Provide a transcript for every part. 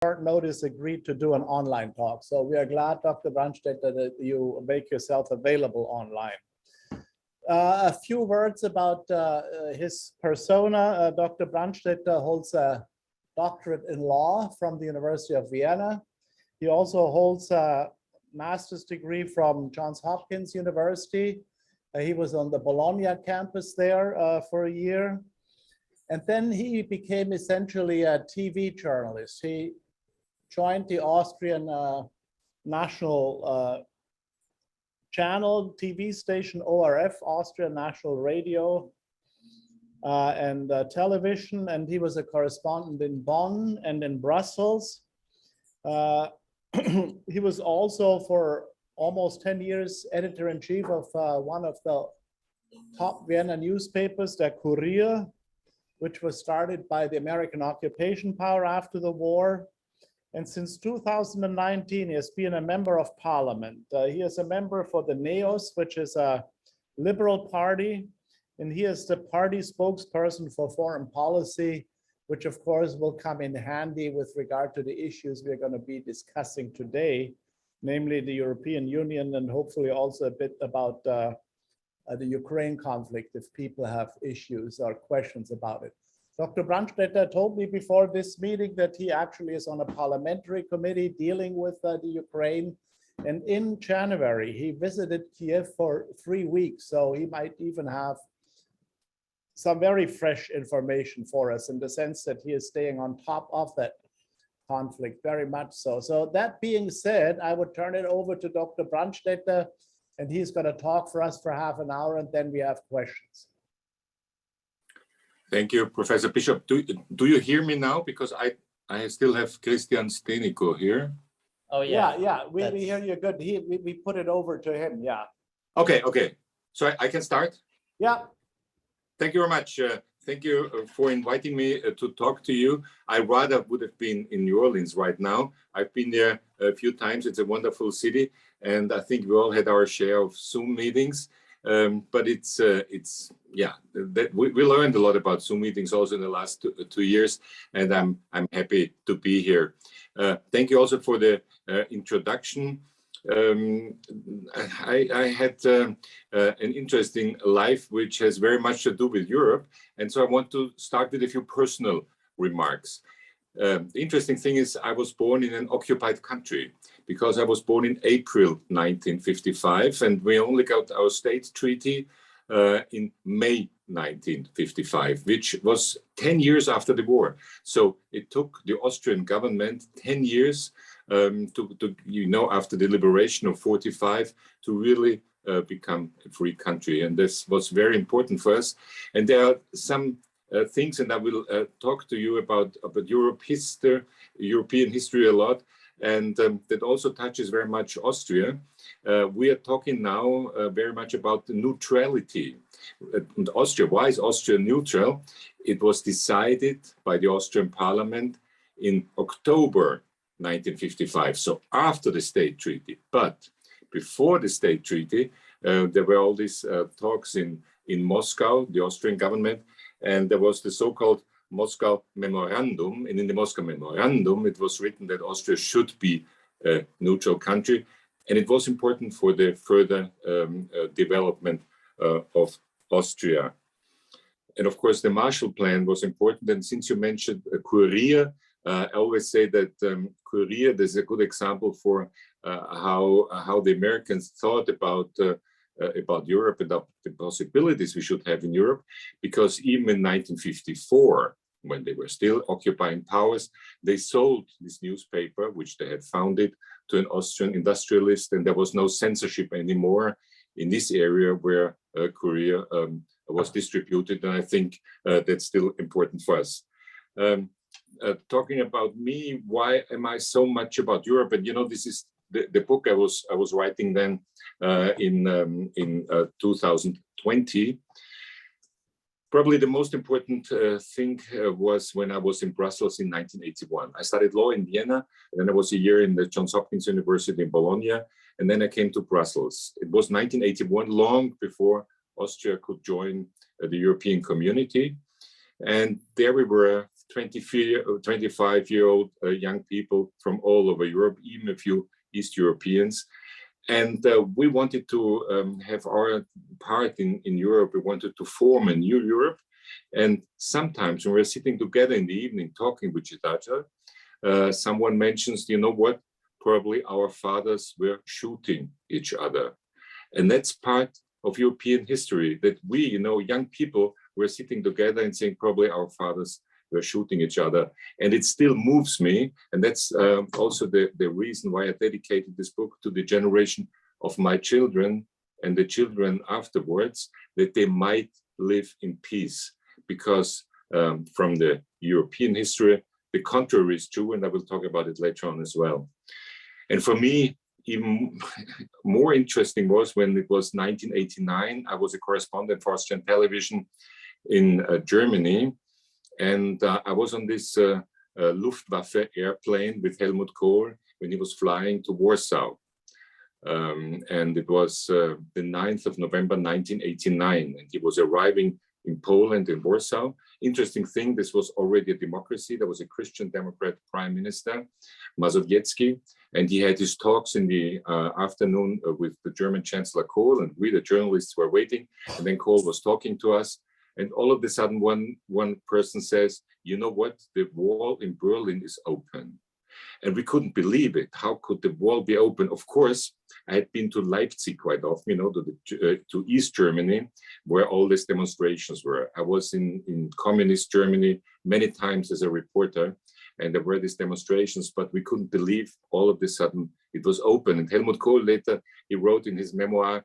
short notice agreed to do an online talk. So we are glad, Dr. Brandstätter, that you make yourself available online. A few words about his persona. Dr. Brandstätter holds a doctorate in law from the University of Vienna. He also holds a master's degree from Johns Hopkins University. He was on the Bologna campus there for a year. And then he became essentially a TV journalist. He joined the Austrian national channel, TV station ORF, Austrian National Radio and television, and he was a correspondent in Bonn and in Brussels. He was also for almost 10 years editor-in-chief of one of the top Vienna newspapers, the Kurier, which was started by the American occupation power after the war. And since 2019, he has been a member of parliament. He is a member for the NEOS, which is a liberal party, and he is the party spokesperson for foreign policy, which of course will come in handy with regard to the issues we're going to be discussing today, namely the European Union, and hopefully also a bit about the Ukraine conflict if people have issues or questions about it. Dr. Brandstätter told me before this meeting that he actually is on a parliamentary committee dealing with the Ukraine. And in January, he visited Kiev for 3 weeks. So he might even have some very fresh information for us in the sense that he is staying on top of that conflict, very much so. So that being said, I would turn it over to Dr. Brandstätter, and he's going to talk for us for half an hour, and then we have questions. Thank you, Professor Bishop. Do you hear me now? Because I still have Christian Stenico here. Oh, yeah. We hear you good. We put it over to him, yeah. Okay. So I can start? Yeah. Thank you very much. Thank you for inviting me to talk to you. I rather would have been in New Orleans right now. I've been there a few times. It's a wonderful city. And I think we all had our share of Zoom meetings. But we learned a lot about Zoom meetings also in the last two years, and I'm happy to be here. Thank you also for the introduction. I had an interesting life which has very much to do with Europe, and so I want to start with a few personal remarks. The interesting thing is I was born in an occupied country, because I was born in April 1955, and we only got our state treaty in May 1955, which was 10 years after the war. So it took the Austrian government 10 years after the liberation of 45 to really become a free country. And this was very important for us. And there are some things, and I will talk to you about European history a lot. And that also touches very much Austria. We are talking now very much about the neutrality. And Austria, why is Austria neutral? It was decided by the Austrian parliament in October 1955, so after the state treaty. But before the state treaty, there were all these talks in Moscow, the Austrian government, and there was the so-called Moscow Memorandum, and in the Moscow Memorandum, it was written that Austria should be a neutral country, and it was important for the further development of Austria. And of course, the Marshall Plan was important, and since you mentioned Kurier, I always say that Kurier, this is a good example for how the Americans thought about Europe and the possibilities we should have in Europe, because even in 1954, when they were still occupying powers, they sold this newspaper, which they had founded, to an Austrian industrialist, and there was no censorship anymore in this area where Kurier was distributed, and I think that's still important for us. Talking about me, why am I so much about Europe? And this is the book I was writing then in 2020. Probably the most important thing was when I was in Brussels in 1981. I studied law in Vienna, and then I was a year in the Johns Hopkins University in Bologna, and then I came to Brussels. It was 1981, long before Austria could join the European community. And there we were 25-year-old young people from all over Europe, even a few East Europeans. And we wanted to have our part in Europe. We wanted to form a new Europe. And sometimes when we're sitting together in the evening talking with each other, someone mentions, you know what, probably our fathers were shooting each other. And that's part of European history, that we, you know, young people were sitting together and saying probably our fathers were shooting each other. And it still moves me. And that's also the reason why I dedicated this book to the generation of my children and the children afterwards, that they might live in peace. Because from the European history, the contrary is true, and I will talk about it later on as well. And for me, even more interesting was when it was 1989, I was a correspondent for Austrian television in Germany. And I was on this Luftwaffe airplane with Helmut Kohl when he was flying to Warsaw. And it was the 9th of November, 1989. And he was arriving in Poland, in Warsaw. Interesting thing, this was already a democracy. There was a Christian Democrat prime minister, Mazowiecki, and he had his talks in the afternoon with the German Chancellor Kohl, and we, the journalists, were waiting. And then Kohl was talking to us. And all of a sudden, one person says, you know what, the wall in Berlin is open. And we couldn't believe it. How could the wall be open? Of course, I had been to Leipzig quite often, you know, to East Germany, where all these demonstrations were. I was in communist Germany many times as a reporter, and there were these demonstrations, but we couldn't believe all of a sudden it was open. And Helmut Kohl later, he wrote in his memoir,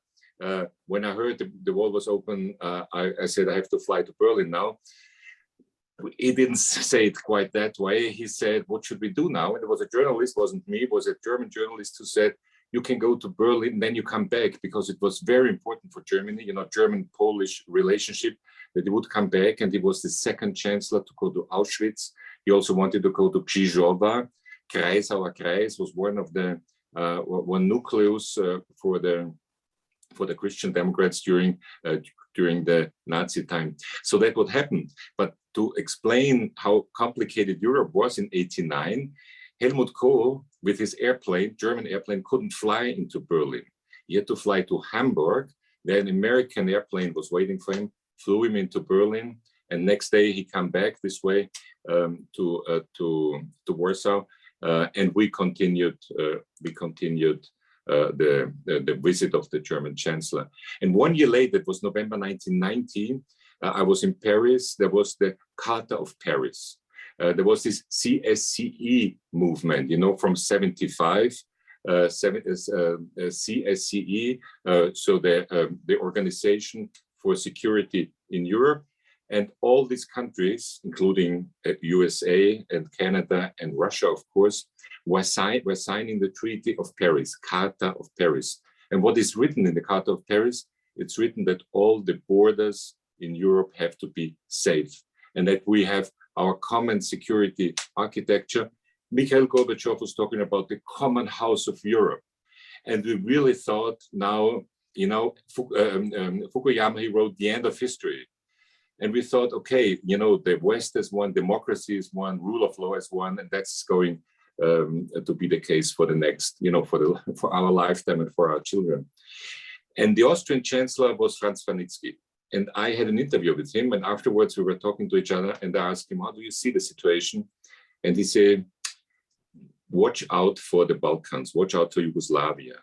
when I heard the wall was open, I said, I have to fly to Berlin now. He didn't say it quite that way. He said, what should we do now? And there was a journalist, wasn't me, it was a German journalist who said, you can go to Berlin, then you come back, because it was very important for Germany, you know, German-Polish relationship, that he would come back. And he was the second chancellor to go to Auschwitz. He also wanted to go to Krzyżowa. Kreisauer Kreis was one of the, one nucleus for the Christian Democrats during the Nazi time. So that what happened. But to explain how complicated Europe was in '89, Helmut Kohl, with his airplane, German airplane, couldn't fly into Berlin. He had to fly to Hamburg. Then an American airplane was waiting for him, flew him into Berlin, and next day he came back this way to Warsaw, and we continued the visit of the German Chancellor. And 1 year later, it was November 1990, I was in Paris. There was the Charter of Paris. There was this CSCE movement, you know, from 75, CSCE, so the Organization for Security in Europe. And all these countries, including USA and Canada and Russia, of course, were signing the Treaty of Paris, Charter of Paris. And what is written in the Charter of Paris? It's written that all the borders in Europe have to be safe, and that we have our common security architecture. Mikhail Gorbachev was talking about the common house of Europe. And we really thought now, you know, Fukuyama, he wrote The End of History. And we thought, okay, you know, the West is one, democracy is one, rule of law is one, and that's going to be the case for the next, you know, for our lifetime and for our children. And the Austrian Chancellor was Franz Wernicke. And I had an interview with him, and afterwards we were talking to each other, and I asked him, how do you see the situation? And he said, watch out for the Balkans, watch out for Yugoslavia.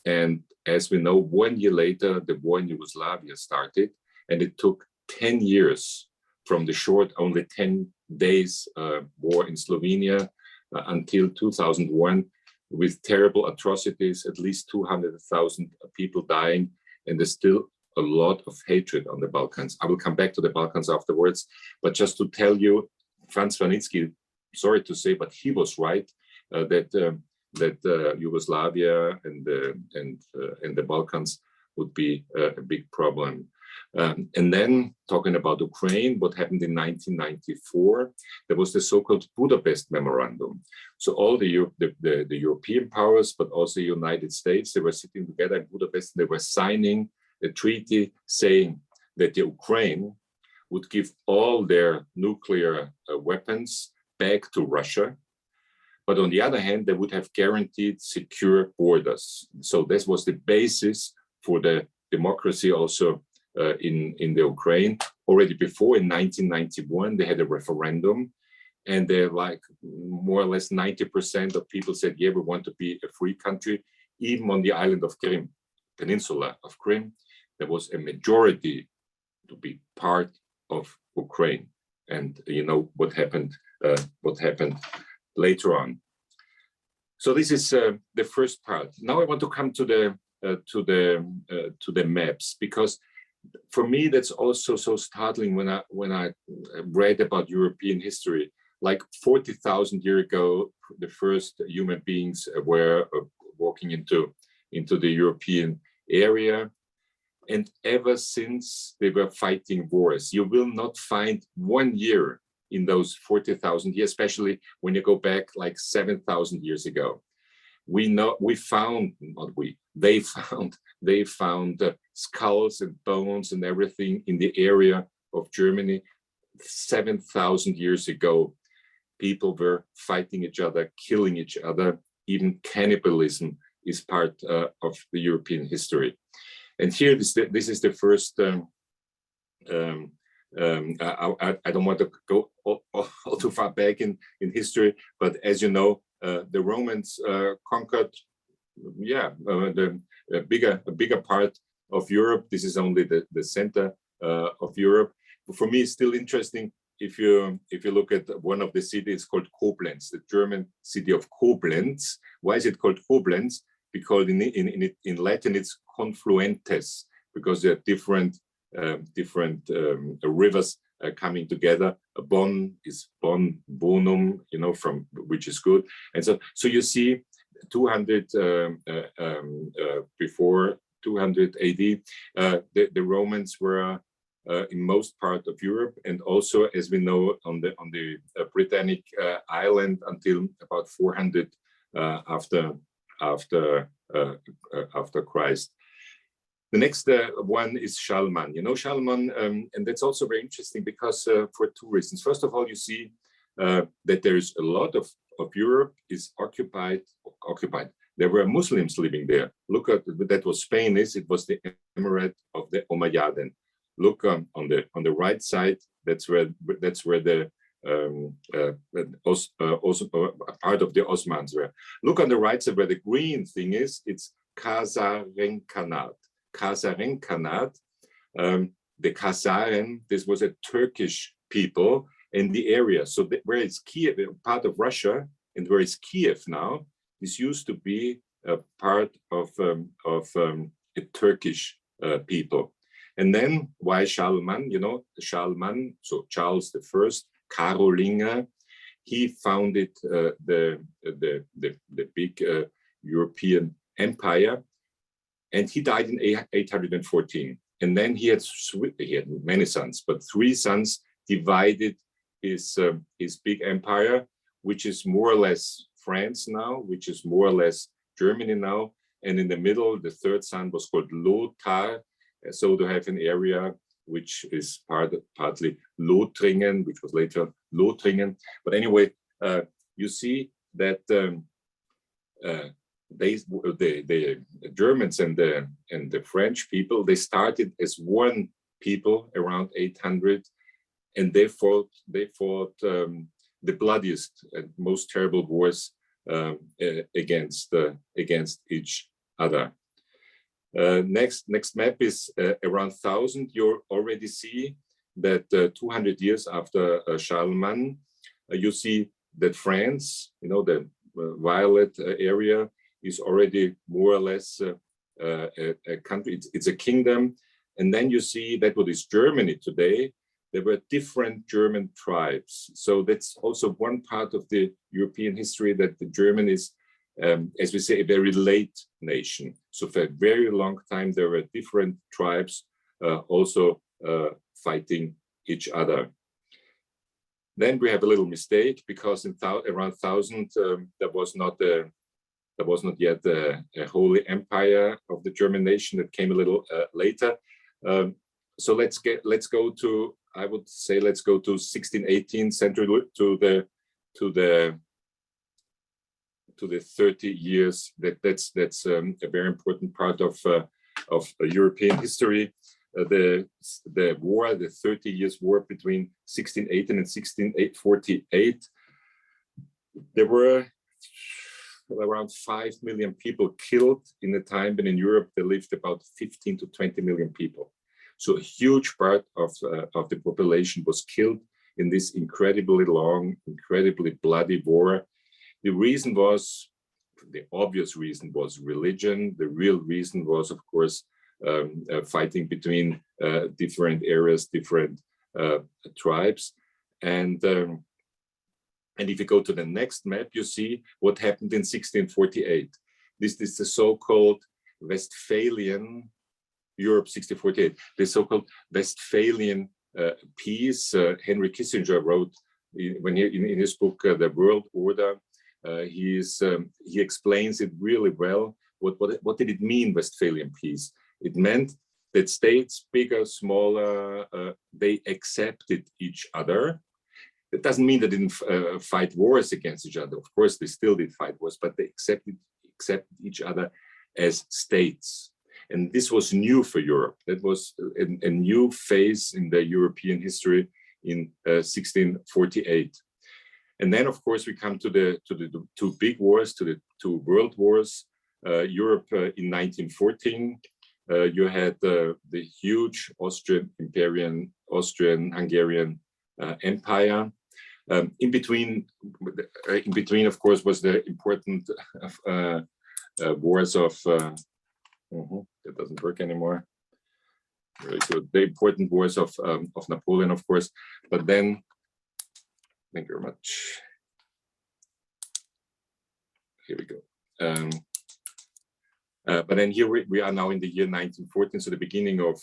And as we know, 1 year later, the war in Yugoslavia started, and it took 10 years from the short, only 10 days war in Slovenia until 2001, with terrible atrocities, at least 200,000 people dying, and there's still a lot of hatred on the Balkans. I will come back to the Balkans afterwards, but just to tell you, Franz Wernicke, sorry to say, but he was right that Yugoslavia and the Balkans would be a big problem. And then talking about Ukraine, what happened in 1994, there was the so-called Budapest Memorandum. So all the European powers, but also the United States, they were sitting together in Budapest, and they were signing a treaty saying that the Ukraine would give all their nuclear weapons back to Russia. But on the other hand, they would have guaranteed secure borders. So this was the basis for the democracy also in the Ukraine. Already before, in 1991, they had a referendum, and they're like more or less 90% of people said, yeah, we want to be a free country. Even on the island of Crimea, peninsula of Crimea, there was a majority to be part of Ukraine. And you know what happened later on. So this is the first part. Now I want to come to the maps, because for me that's also so startling when I read about European history. Like 40,000 years ago, the first human beings were walking into the European area, and ever since they were fighting wars. You will not find 1 year in those 40,000 years, especially when you go back like 7,000 years ago. They found skulls and bones and everything in the area of Germany 7,000 years ago. People were fighting each other, killing each other. Even cannibalism is part of the European history. And here, this is the first. I don't want to go all too far back in history, but as you know, the Romans conquered, a bigger part of Europe. This is only the center of Europe. For me, it's still interesting. If you look at one of the cities called Koblenz, the German city of Koblenz. Why is it called Koblenz? Because in Latin it's confluentes, because there are different rivers coming together. Bonn is bonum, from which is good. And so you see 200 before 200 AD, the Romans were in most part of Europe, and also, as we know, on the Britannic island until about 400 after Christ. The next one is Schalman. You know Schalman, and that's also very interesting because for two reasons. First of all, you see that there is a lot of Europe is occupied. There were Muslims living there. Look at that was Spain. It was the emirate of the Umayyaden. Look on the right side. That's where the part of the Osmans were. Look on the right side where the green thing is. It's Kasarenkanat. Kasarenkanat. The Khazaren. This was a Turkish people in the area. So where it's Kiev, part of Russia, and where it's Kiev now, this used to be a part of a Turkish people. And then why Schalman? Schalman, so Charles I, Karolinger, he founded the big European empire, and he died in 814. And then he had many sons, but 3 sons divided his big empire, which is more or less France now, which is more or less Germany now. And in the middle, the 3rd son was called Lothar. So to have an area which is partly Lothringen, which was later Lothringen. But anyway, you see that the Germans and the French people, they started as one people around 800, and they fought the bloodiest and most terrible wars against each other. Next map is around 1000. You already see that 200 years after Charlemagne, you see that France, the violet area, is already more or less a country. It's a kingdom. And then you see that what is Germany today, there were different German tribes. So that's also one part of the European history, that the German is, as we say, a very late nation. So for a very long time, there were different tribes also fighting each other. Then we have a little mistake, because in around 1000, there was not yet a holy empire of the German nation. That came a little later. So let's go to I would say let's go to 1618 century to the 30 years. That's a very important part of European history. The war, the 30 years war between 1618 and 1648. There were around 5 million people killed in a time when in Europe there lived about 15 to 20 million people. So a huge part of the population was killed in this incredibly long, incredibly bloody war. The reason was, the obvious reason was religion. The real reason was, of course, fighting between different areas, different tribes. And if you go to the next map, you see what happened in 1648. This is the so-called Westphalian Europe 1648, the so-called Westphalian peace. Henry Kissinger wrote in his book, The World Order. He explains it really well. What did it mean, Westphalian peace? It meant that states, bigger, smaller, they accepted each other. It doesn't mean they didn't fight wars against each other. Of course, they still did fight wars, but they accepted each other as states. And this was new for Europe. That was a new phase in the European history in 1648. And then, of course, we come to the two big wars, to the two world wars. Europe in 1914, you had the huge Austrian-Hungarian Empire. In between, of course, was the important wars of. That doesn't work anymore. Very good. The important wars of Napoleon, of course, but then. Thank you very much. Here we go. But then here we are now in the year 1914, so the beginning of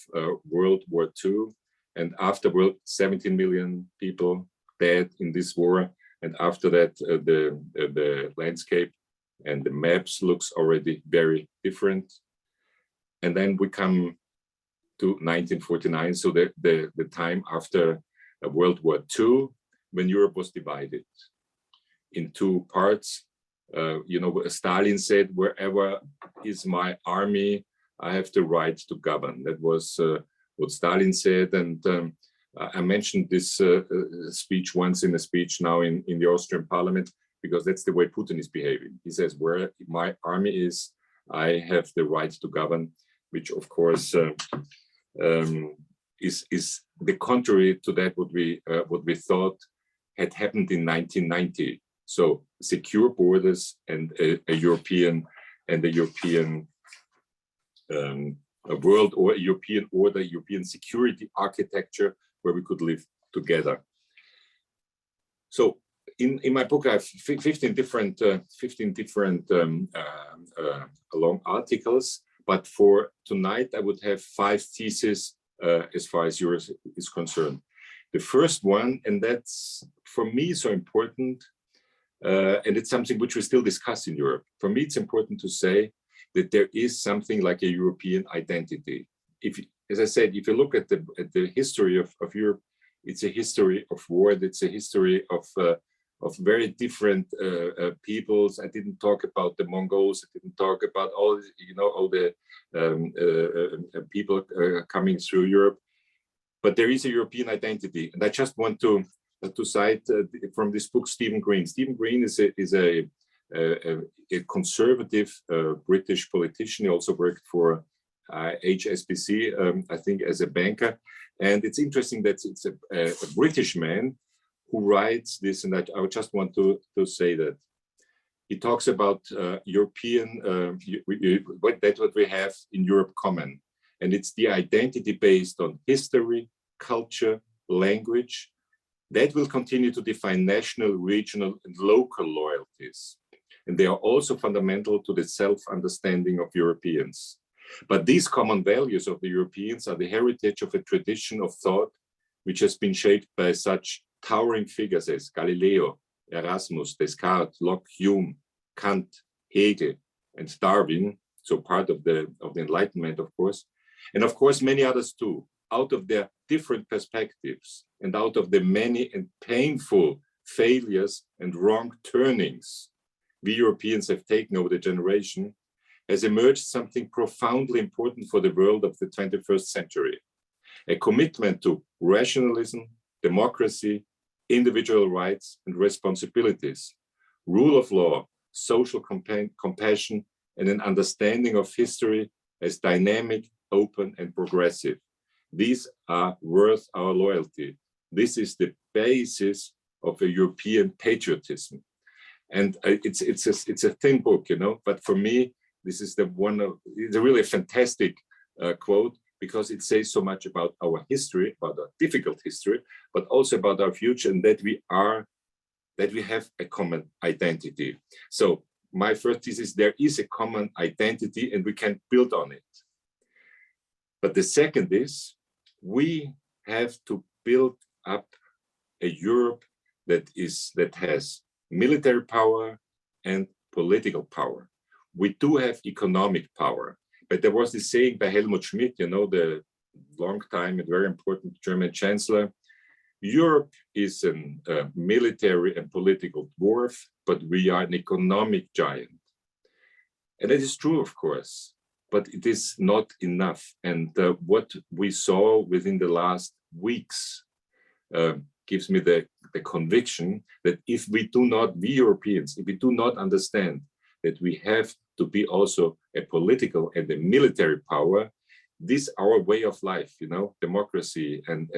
World War II, and afterward 17 million people dead in this war, and after that the landscape and the maps looks already very different. And then we come to 1949, so the time after World War II, when Europe was divided in two parts. Stalin said, "Wherever is my army, I have the right to govern." That was what Stalin said. And I mentioned this speech once in a speech now in the Austrian parliament, because that's the way Putin is behaving. He says, "Where my army is, I have the right to govern," which of course is the contrary to that what we thought had happened in 1990. So secure borders and a European world or a European order, European security architecture where we could live together. So in my book, I have 15 different long articles, but for tonight, I would have 5 theses as far as yours is concerned. The first one, and that's for me so important, and it's something which we still discuss in Europe. For me, it's important to say that there is something like a European identity. As I said, if you look at the history of Europe, it's a history of war. It's a history of very different peoples. I didn't talk about the Mongols. I didn't talk about all the people coming through Europe. But there is a European identity, and I just want to cite from this book Stephen Green. Stephen Green is a conservative British politician. He also worked for HSBC, I think, as a banker. And it's interesting that it's a British man who writes this, and I just want to say that he talks about European, that's what we have in Europe common. And it's the identity based on history, culture, language, that will continue to define national, regional, and local loyalties. And they are also fundamental to the self-understanding of Europeans. But these common values of the Europeans are the heritage of a tradition of thought which has been shaped by such towering figures as Galileo, Erasmus, Descartes, Locke, Hume, Kant, Hegel, and Darwin, so part of the Enlightenment, of course, and of course many others too. Out of their different perspectives and out of the many and painful failures and wrong turnings we Europeans have taken over the generation, has emerged something profoundly important for the world of the 21st century. A commitment to rationalism, democracy, individual rights and responsibilities, rule of law, social compassion, and an understanding of history as dynamic, open, and progressive. These are worth our loyalty. This is the basis of a European patriotism. And it's a thin book, you know, but for me, this is it's a really fantastic quote, because it says so much about our history, about our difficult history, but also about our future, and that we have a common identity. So my first thesis, there is a common identity and we can build on it. But the second is, we have to build up a Europe that has military power and political power. We do have economic power, but there was this saying by Helmut Schmidt, you know, the long time and very important German chancellor, Europe is a military and political dwarf, but we are an economic giant. And it is true, of course, but it is not enough. And what we saw within the last weeks gives me the conviction that if we Europeans, if we do not understand that we have to be also a political and a military power, this our way of life, you know, democracy and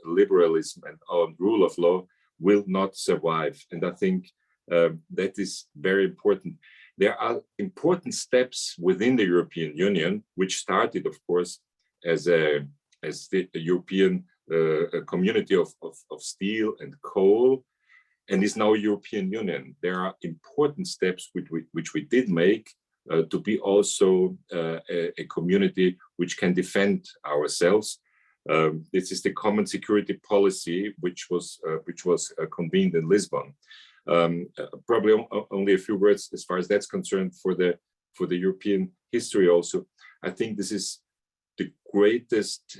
liberalism and rule of law will not survive. And I think that is very important. There are important steps within the European Union, which started, of course, as the European community of steel and coal, and is now European Union. There are important steps which we did make to be also a community which can defend ourselves. This is the common security policy, which was convened in Lisbon. Probably only a few words as far as that's concerned for the European history. Also, I think this is the greatest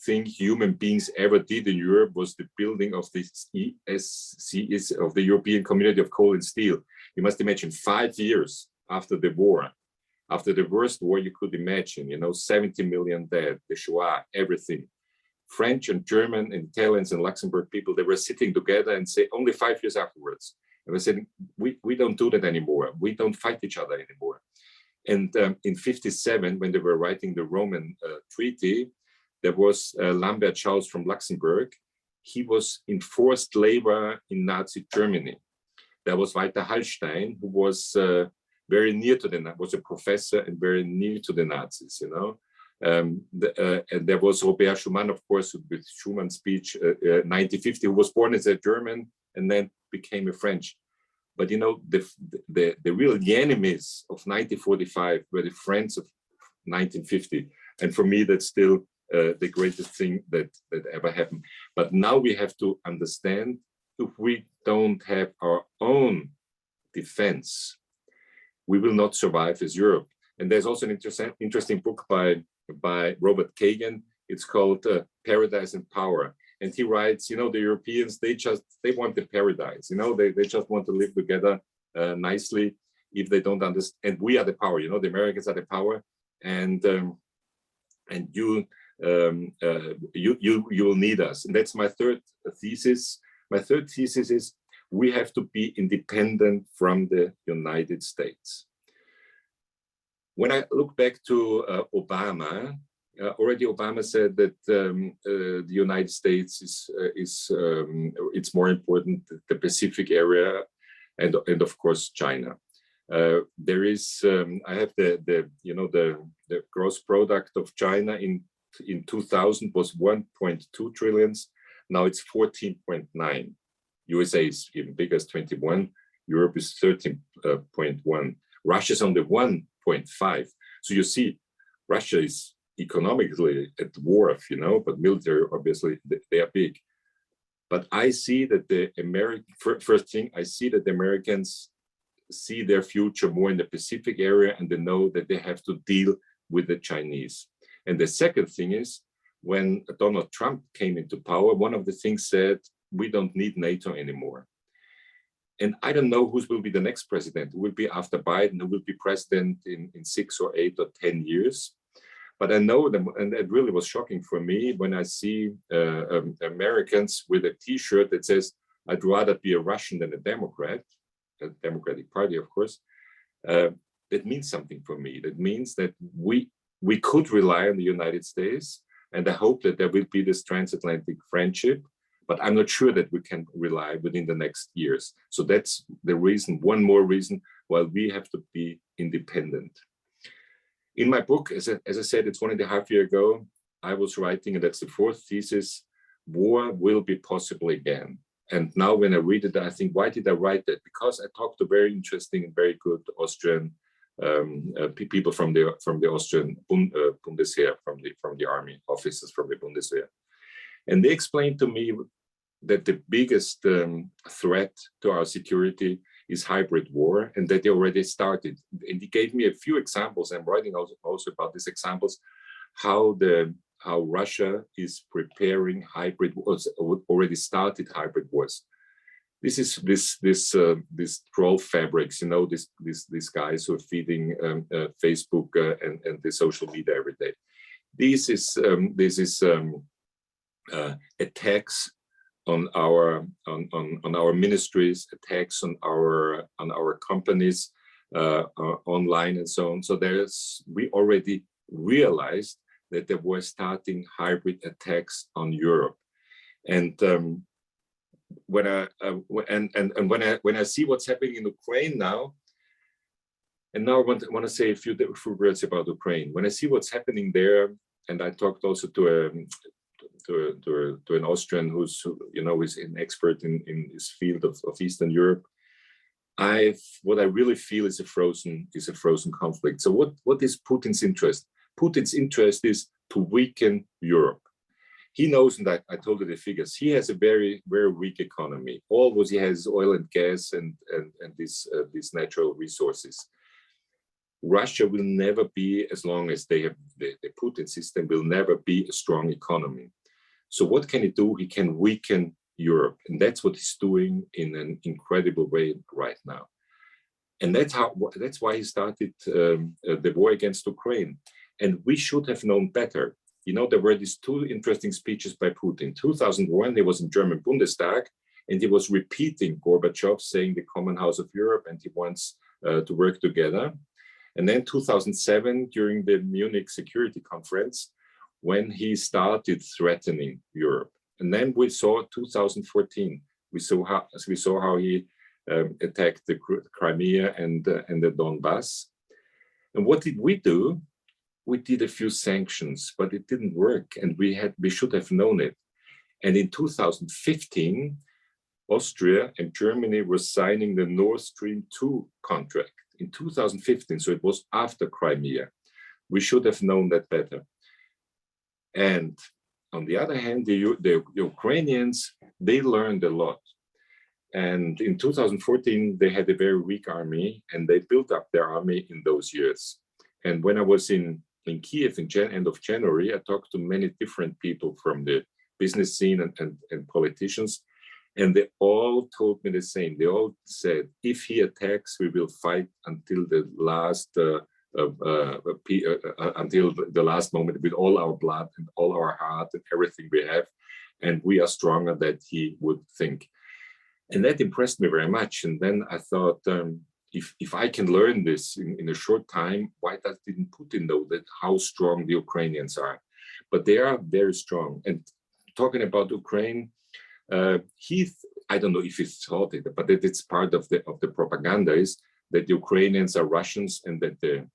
thing human beings ever did in Europe, was the building of the ESC, of the European Community of Coal and Steel. You must imagine 5 years after the war, after the worst war you could imagine, you know, 70 million dead, the Shoah, everything. French and German and Italians and Luxembourg people, they were sitting together and say only 5 years afterwards, and we said, we don't do that anymore. We don't fight each other anymore. And in 57, when they were writing the Roman treaty, there was Lambert Schaus from Luxembourg. He was in forced labor in Nazi Germany. There was Walter Hallstein, who was very near to was a professor and very near to the Nazis, you know. And there was Robert Schuman, of course, with Schumann's speech 1950, who was born as a German and then became a French. But you know, the real enemies of 1945 were the friends of 1950, and for me, that's still the greatest thing that ever happened. But now we have to understand, if we don't have our own defense, we will not survive as Europe. And there's also an interesting book by Robert Kagan. It's called Paradise and Power. And he writes, you know, the Europeans, they want the paradise, you know, they just want to live together nicely. If they don't understand, and we are the power, you know, the Americans are the power, and you will need us. And that's my third thesis. My third thesis is, we have to be independent from the United States. When I look back to Obama, already Obama said that the United States it's more important, the Pacific area, and of course China. There is I have the gross product of China in 2000 was 1.2 trillions. Now it's 14.9. USA is even bigger, as 21. Europe is 13.1. Russia's only 1.5. So you see, Russia is economically a dwarf, you know, but military, obviously, they are big. But I see that the first thing, I see that the Americans see their future more in the Pacific area, and they know that they have to deal with the Chinese. And the second thing is, when Donald Trump came into power, one of the things said, we don't need NATO anymore. And I don't know who will be the next president, who will be after Biden, who will be president in 6 or 8 or 10 years. But I know them, and it really was shocking for me when I see Americans with a T-shirt that says, I'd rather be a Russian than a Democrat, a Democratic Party, of course. That means something for me. That means that we could rely on the United States, and I hope that there will be this transatlantic friendship, but I'm not sure that we can rely within the next years. So that's the reason, one more reason why we have to be independent. In my book, as I said, it's 1.5 years ago, I was writing, and that's the 4th thesis, war will be possible again. And now when I read it, I think, why did I write that? Because I talked to very interesting and very good Austrian people from the Austrian Bundesheer, from the army, officers from the Bundeswehr. And they explained to me that the biggest threat to our security is hybrid war, and that they already started. And he gave me a few examples. I'm writing also about these examples, how Russia is preparing hybrid wars, already started hybrid wars. This is this troll fabrics, you know, these guys who are feeding Facebook and the social media every day. This is attacks on our ministries, attacks on our companies online and so on. So we already realized that there were starting hybrid attacks on Europe, and when I see what's happening in Ukraine now, and now I want to say a few words about Ukraine. When I see what's happening there, and I talked also to an Austrian who's is an expert in his field of Eastern Europe, what I really feel is a frozen conflict. So what is Putin's interest? Putin's interest is to weaken Europe. He knows, and I told you the figures, he has a very, very weak economy. All what he has is oil and gas and these natural resources. Russia will never be, as long as they have the Putin system, will never be a strong economy. So what can he do? He can weaken Europe. And that's what he's doing in an incredible way right now. And that's why he started the war against Ukraine. And we should have known better. You know, there were these 2 interesting speeches by Putin. 2001, he was in German Bundestag, and he was repeating Gorbachev saying the common house of Europe, and he wants to work together. And then 2007, during the Munich Security Conference, when he started threatening Europe. And then we saw 2014, we saw how he attacked the Crimea and the Donbass. And what did we do? We did a few sanctions, but it didn't work, and we should have known it. And in 2015, Austria and Germany were signing the Nord Stream 2 contract in 2015, so it was after Crimea. We should have known that better. And on the other hand, the Ukrainians, they learned a lot. And in 2014, they had a very weak army, and they built up their army in those years. And when I was in Kiev in end of January, I talked to many different people from the business scene and politicians, and they all told me the same. They all said, if he attacks, we will fight until the last moment with all our blood and all our heart and everything we have, and we are stronger than he would think. And that impressed me very much. And then I thought, if I can learn this in a short time, why didn't Putin know that how strong the Ukrainians are? But they are very strong. And talking about Ukraine, I don't know if he thought it, but it's part of the propaganda is that the Ukrainians are Russians, and that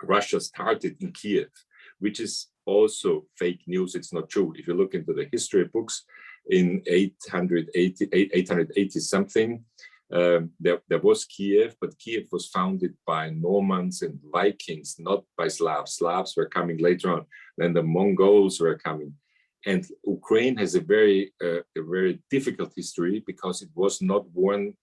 Russia started in Kiev, which is also fake news. It's not true. If you look into the history books, in 880 something, there was Kiev, but Kiev was founded by Normans and Vikings, not by Slavs. Slavs were coming later on. Then the Mongols were coming. And Ukraine has a very difficult history, because it was not one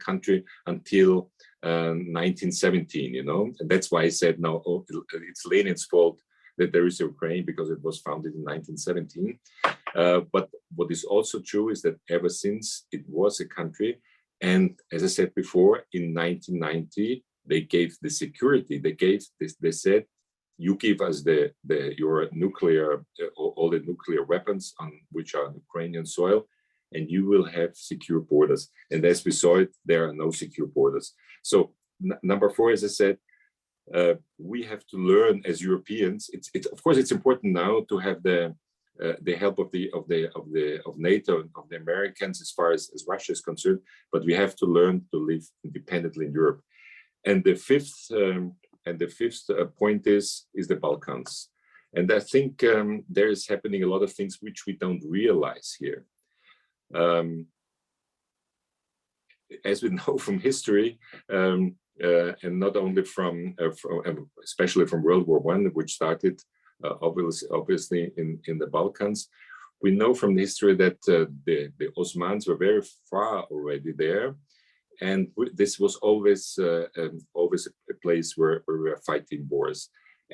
country until 1917, you know. And that's why I said, no, it's Lenin's fault that there is Ukraine because it was founded in 1917. But what is also true is that ever since it was a country, and as I said before, in 1990 they gave the security. They gave this. They said, "You give us your nuclear, all the nuclear weapons on which are on Ukrainian soil, and you will have secure borders." And as we saw it, there are no secure borders. So number four, as I said, we have to learn as Europeans. It's of course it's important now to have the help of NATO and of the Americans as far as Russia is concerned, but we have to learn to live independently in Europe. And the fifth point is the Balkans. And I think there is happening a lot of things which we don't realize here. As we know from history, and not only from especially from World War I, which started obviously in the Balkans, we know from the history that the Ottomans were very far already there, and this was always a place where we were fighting wars.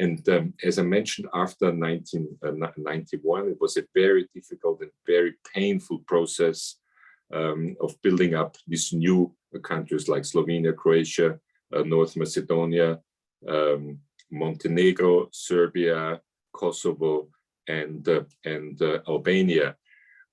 And as I mentioned, after 1991, it was a very difficult and very painful process of building up these new countries like Slovenia, Croatia, North Macedonia, Montenegro, Serbia, Kosovo, and Albania.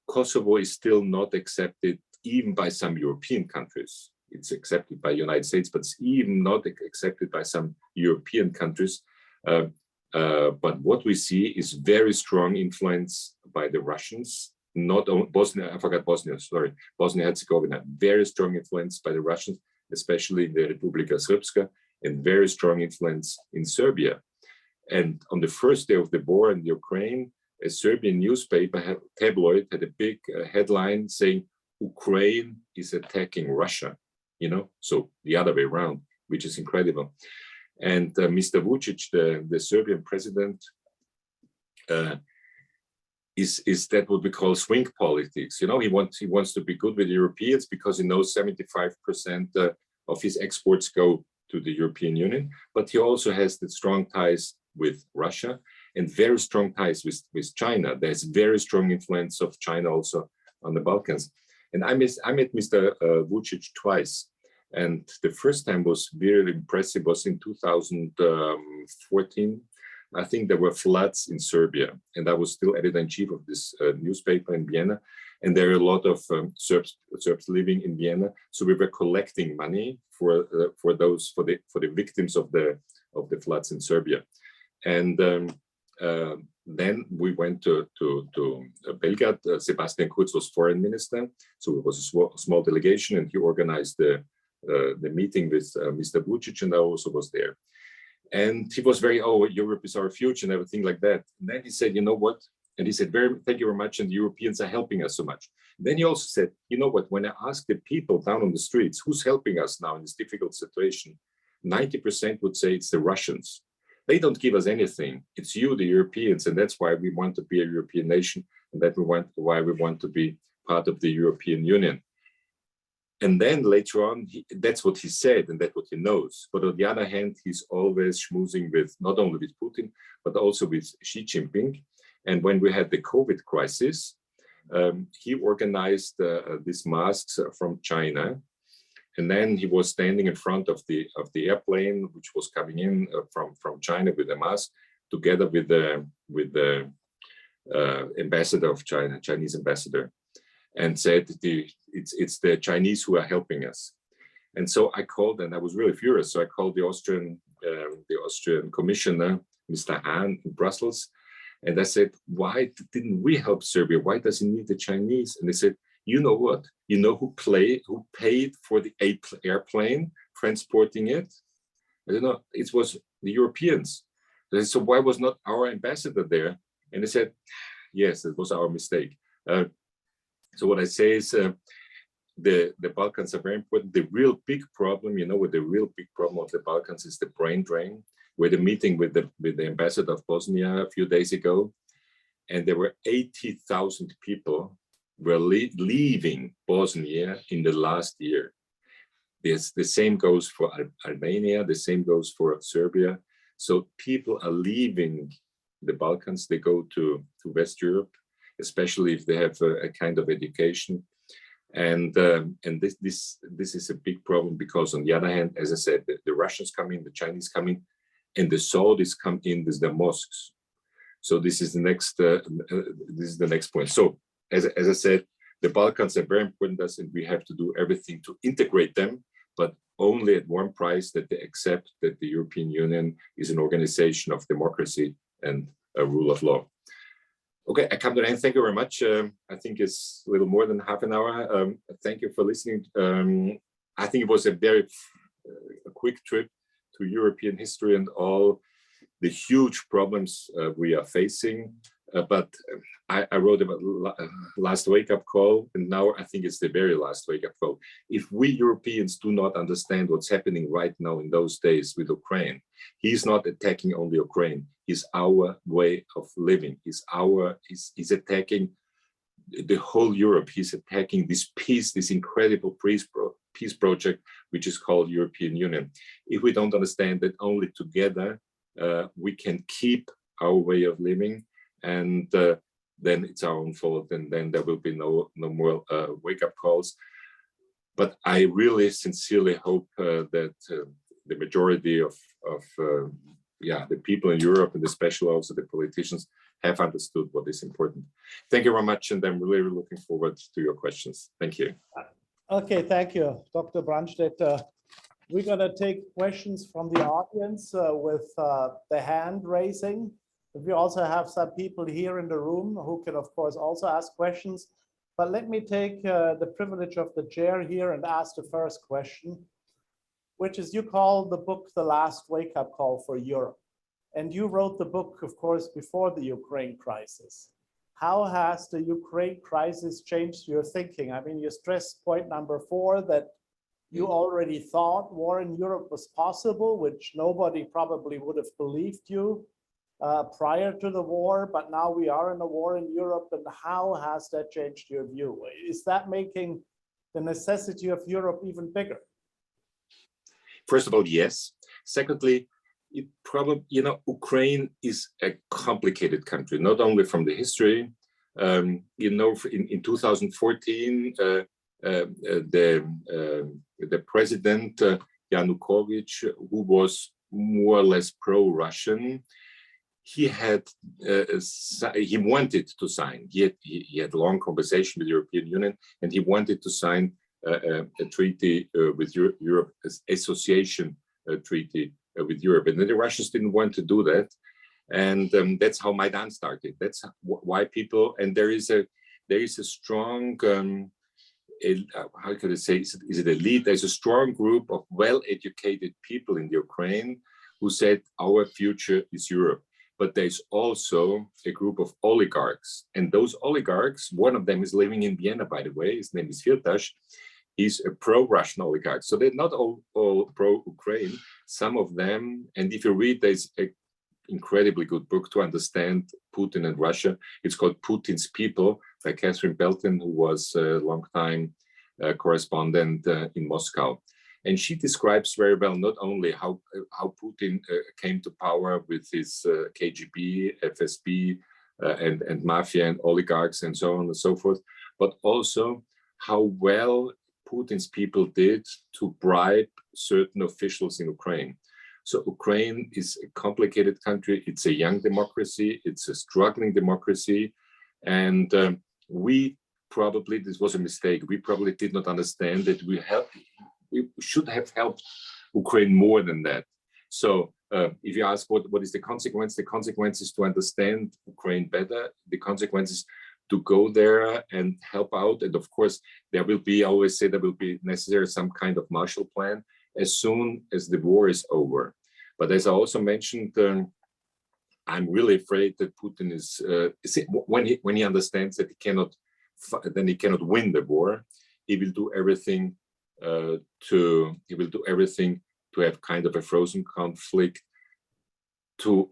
Kosovo is still not accepted even by some European countries. It's accepted by the United States, but it's even not accepted by some European countries. But what we see is very strong influence by the Russians. Not only Bosnia, I forgot Bosnia, sorry, Bosnia-Herzegovina, very strong influence by the Russians, especially in the Republika Srpska, and very strong influence in Serbia. And on the first day of the war in Ukraine, a Serbian newspaper, tabloid, had a big headline saying, "Ukraine is attacking Russia," so the other way around, which is incredible. And Mr. Vučić, the Serbian president, is that what we call swing politics. He wants to be good with Europeans because he knows 75% of his exports go to the European Union, but he also has the strong ties with Russia and very strong ties with China. There's very strong influence of China also on the Balkans. And I met Mr. Vučić twice. And the first time was very impressive was in 2014. I think there were floods in Serbia, and I was still editor-in-chief of this newspaper in Vienna. And there are a lot of Serbs living in Vienna. So we were collecting money for the victims of the floods in Serbia. And then we went to Belgrade. Sebastian Kurz was foreign minister, so it was a small delegation, and he organized the meeting with Mr. Vučić, and I also was there. And he was very, Europe is our future and everything like that. And then he said, "You know what?" And he said, "Thank you very much. And the Europeans are helping us so much." And then he also said, "You know what? When I ask the people down on the streets, who's helping us now in this difficult situation, 90% would say it's the Russians. They don't give us anything. It's you, the Europeans. And that's why we want to be a European nation. And why we want to be part of the European Union." And then later on, that's what he said, and that's what he knows. But on the other hand, he's always schmoozing with, not only with Putin, but also with Xi Jinping. And when we had the COVID crisis, he organized these masks from China. And then he was standing in front of the airplane, which was coming in from China with a mask, together with the ambassador of China, Chinese ambassador, and said it's the Chinese who are helping us. And so I called, and I was really furious. So I called the Austrian commissioner, Mr. Hahn, in Brussels, and I said, "Why didn't we help Serbia? Why does he need the Chinese?" And they said, "You know what? You know who paid for the airplane transporting it? I don't know. It was the Europeans. So why was not our ambassador there?" And they said, "Yes, it was our mistake." So what I say is the Balkans are very important. The real big problem, what the real big problem of the Balkans is the brain drain. We had a meeting with the ambassador of Bosnia a few days ago, and there were 80,000 people were leaving Bosnia in the last year. The same goes for Albania, the same goes for Serbia. So people are leaving the Balkans, they go to West Europe, especially if they have a kind of education. And this is a big problem, because on the other hand, as I said, the Russians come in, the Chinese come in, and the Saudis come in with their mosques. So this is the next point. So as I said, the Balkans are very important to us, and we have to do everything to integrate them, but only at one price, that they accept that the European Union is an organization of democracy and a rule of law. Okay, I come to the end. Thank you very much. I think it's a little more than half an hour. Thank you for listening. I think it was a very a quick trip to European history and all the huge problems we are facing. But I wrote about last wake-up call, and now I think it's the very last wake-up call. If we Europeans do not understand what's happening right now in those days with Ukraine, he's not attacking only Ukraine. He's our way of living. He's attacking the whole Europe. He's attacking this peace, this incredible peace project, which is called European Union. If we don't understand that only together we can keep our way of living, and then it's our own fault, and then there will be no more wake-up calls. But I really sincerely hope that the majority of the people in Europe, and especially also the politicians, have understood what is important. Thank you very much, and I'm really looking forward to your questions. Thank you. Okay, thank you, Dr. Brandstätter. We're going to take questions from the audience with the hand raising. We also have some people here in the room who can, of course, also ask questions. But let me take the privilege of the chair here and ask the first question, which is, you call the book The Last Wake-Up Call for Europe. And you wrote the book, of course, before the Ukraine crisis. How has the Ukraine crisis changed your thinking? I mean, you stressed point number 4, that you already thought war in Europe was possible, which nobody probably would have believed you prior to the war, but now we are in a war in Europe. And how has that changed your view? Is that making the necessity of Europe even bigger? First of all, yes. Secondly, it probably, Ukraine is a complicated country, not only from the history. In 2014, the president Yanukovych, who was more or less pro-Russian, he wanted to sign. He had a long conversation with the European Union, and he wanted to sign a treaty with Europe, association treaty with Europe. And then the Russians didn't want to do that. And that's how Maidan started. That's why people, and there is a strong, how could I say, is it elite? There's a strong group of well-educated people in Ukraine who said, our future is Europe. But there's also a group of oligarchs. And those oligarchs, one of them is living in Vienna, by the way, his name is Firtash. He's a pro-Russian oligarch. So they're not all pro-Ukraine, some of them. And if you read, there's an incredibly good book to understand Putin and Russia. It's called Putin's People by Catherine Belton, who was a long time correspondent in Moscow. And she describes very well not only how Putin came to power with his KGB, FSB, and mafia and oligarchs and so on and so forth, but also how well Putin's people did to bribe certain officials in Ukraine. So Ukraine is a complicated country. It's a young democracy. It's a struggling democracy. And we probably, this was a mistake. We probably did not understand that we should have helped Ukraine more than that. So if you ask what is the consequence is to understand Ukraine better. The consequence is to go there and help out. And of course, there will be, I always say, there will be necessary some kind of Marshall Plan as soon as the war is over. But as I also mentioned, I'm really afraid that Putin is, when he understands that he cannot win the war, he will do everything to have kind of a frozen conflict to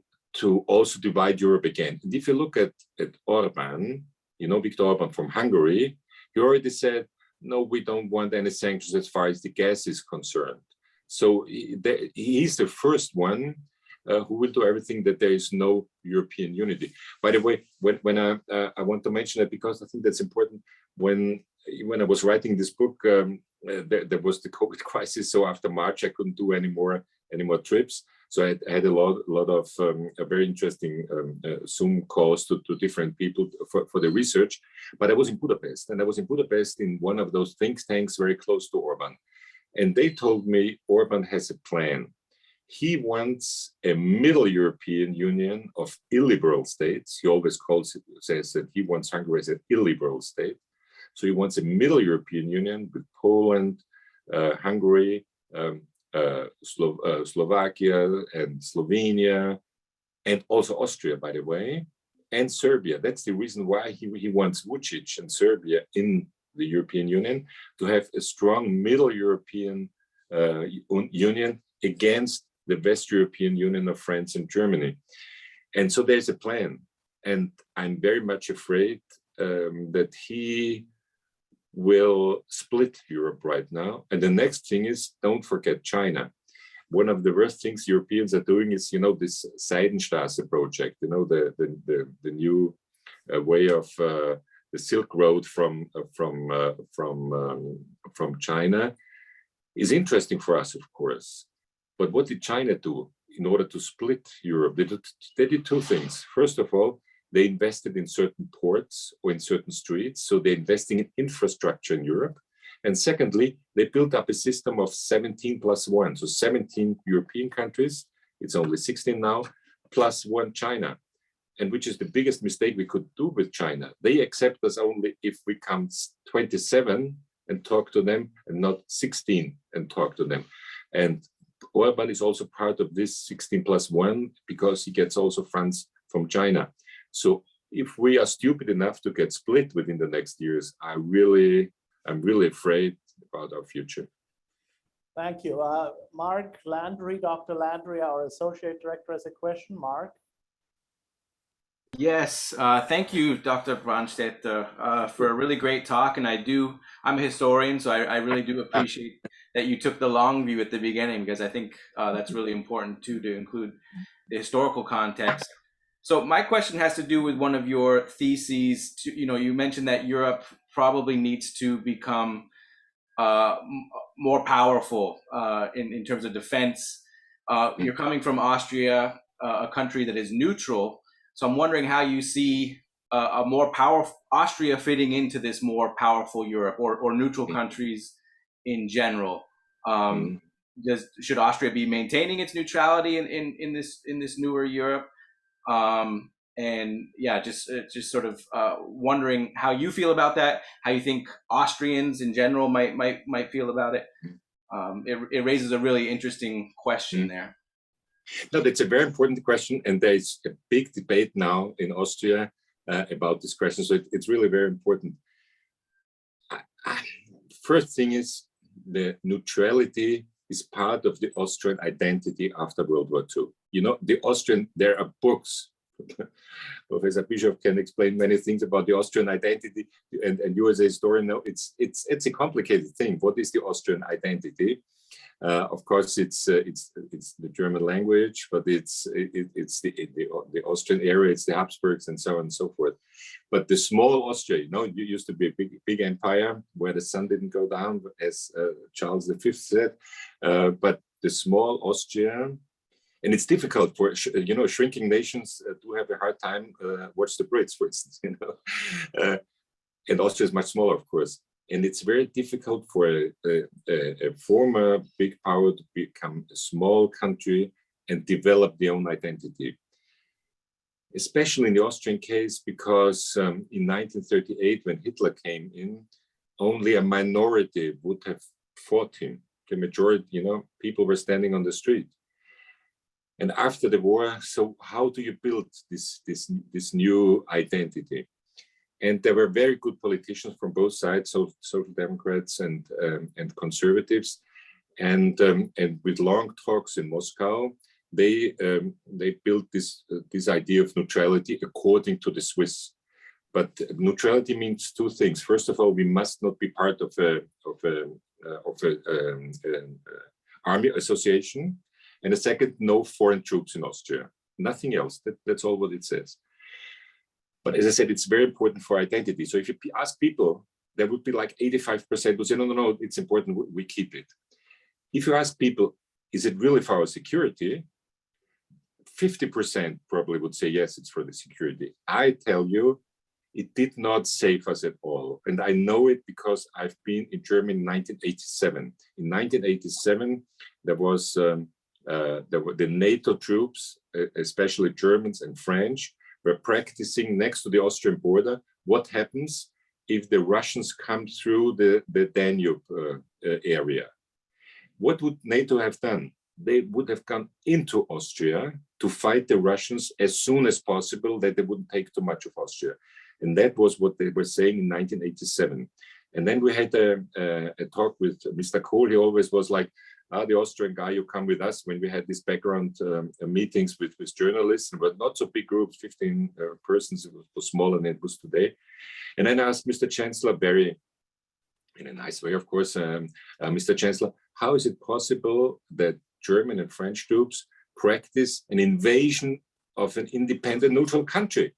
also divide Europe again. And if you look at Orban, Viktor Orban from Hungary, he already said, no, we don't want any sanctions as far as the gas is concerned. So he's the first one who will do everything that there is no European unity. By the way, when I want to mention it because I think that's important. When I was writing this book, there was the COVID crisis. So after March, I couldn't do any more trips. So I had a lot of very interesting Zoom calls to different people for the research. But I was in Budapest, and I was in Budapest in one of those think tanks very close to Orban. And they told me Orban has a plan. He wants a middle European Union of illiberal states. He always says that he wants Hungary as an illiberal state. So he wants a middle European Union with Poland, Hungary, Slovakia and Slovenia, and also Austria, by the way, and Serbia. That's the reason why he wants Vučić and Serbia in the European Union, to have a strong middle European union against the West European Union of France and Germany. And so there's a plan. And I'm very much afraid that he will split Europe right now. And the next thing is, don't forget China. One of the worst things Europeans are doing is, this Seidenstraße project, the new way of the Silk Road from China is interesting for us, of course. But what did China do in order to split Europe? They did two things. First of all, they invested in certain ports or in certain streets. So they're investing in infrastructure in Europe. And secondly, they built up a system of 17 plus 1. So 17 European countries, it's only 16 now, plus 1 China. And which is the biggest mistake we could do with China. They accept us only if we come 27 and talk to them, and not 16 and talk to them. And Orban is also part of this 16 plus 1 because he gets also funds from China. So if we are stupid enough to get split within the next years, I'm really afraid about our future. Thank you. Mark Landry, Dr. Landry, our Associate Director, has a question. Mark? Yes, thank you, Dr. Brandstätter, for a really great talk. And I'm a historian, so I really do appreciate that you took the long view at the beginning, because I think that's really important too, to include the historical context. So my question has to do with one of your theses. You mentioned that Europe probably needs to become more powerful in terms of defense. You're coming from Austria, a country that is neutral. So I'm wondering how you see a more powerful Austria fitting into this more powerful Europe, or neutral countries in general. Should Austria be maintaining its neutrality in this newer Europe? And yeah, just sort of wondering how you feel about that, how you think Austrians in general might feel about it. It raises a really interesting question there. No, that's a very important question, and there's a big debate now in Austria about this question. So it's really very important. First thing is, the neutrality is part of the Austrian identity after World War II. There are books. Professor Bischoff can explain many things about the Austrian identity, and you as a historian know it's a complicated thing. What is the Austrian identity? Of course, it's the German language, but it's the Austrian area, it's the Habsburgs, and so on and so forth. But the small Austria, you used to be a big empire where the sun didn't go down, as Charles V said. But the small Austria, and it's difficult for shrinking nations do have a hard time. Watch the Brits, for instance. And Austria is much smaller, of course. And it's very difficult for a former big power to become a small country and develop their own identity. Especially in the Austrian case, because in 1938, when Hitler came in, only a minority would have fought him. The majority, people were standing on the street. And after the war, so how do you build this new identity? And there were very good politicians from both sides, so Social Democrats and conservatives, and with long talks in Moscow, they built this idea of neutrality according to the Swiss. But neutrality means two things. First of all, we must not be part of an army association, And the second, no foreign troops in Austria. Nothing else. That's all what it says. But as I said, it's very important for identity. So if you ask people, there would be like 85% who say, no, it's important, we keep it. If you ask people, is it really for our security? 50% probably would say, yes, it's for the security. I tell you, it did not save us at all. And I know it because I've been in Germany in 1987. In 1987, there was the NATO troops, especially Germans and French, were practicing next to the Austrian border. What happens if the Russians come through the Danube area? What would NATO have done? They would have gone into Austria to fight the Russians as soon as possible, that they wouldn't take too much of Austria. And that was what they were saying in 1987. And then we had a talk with Mr. Kohl. He always was like, the Austrian guy, you come with us, when we had these background meetings with journalists, but not so big groups, 15 persons, it was smaller than it was today. And then I asked Mr. Chancellor, very in a nice way, of course, Mr. Chancellor, how is it possible that German and French troops practice an invasion of an independent neutral country?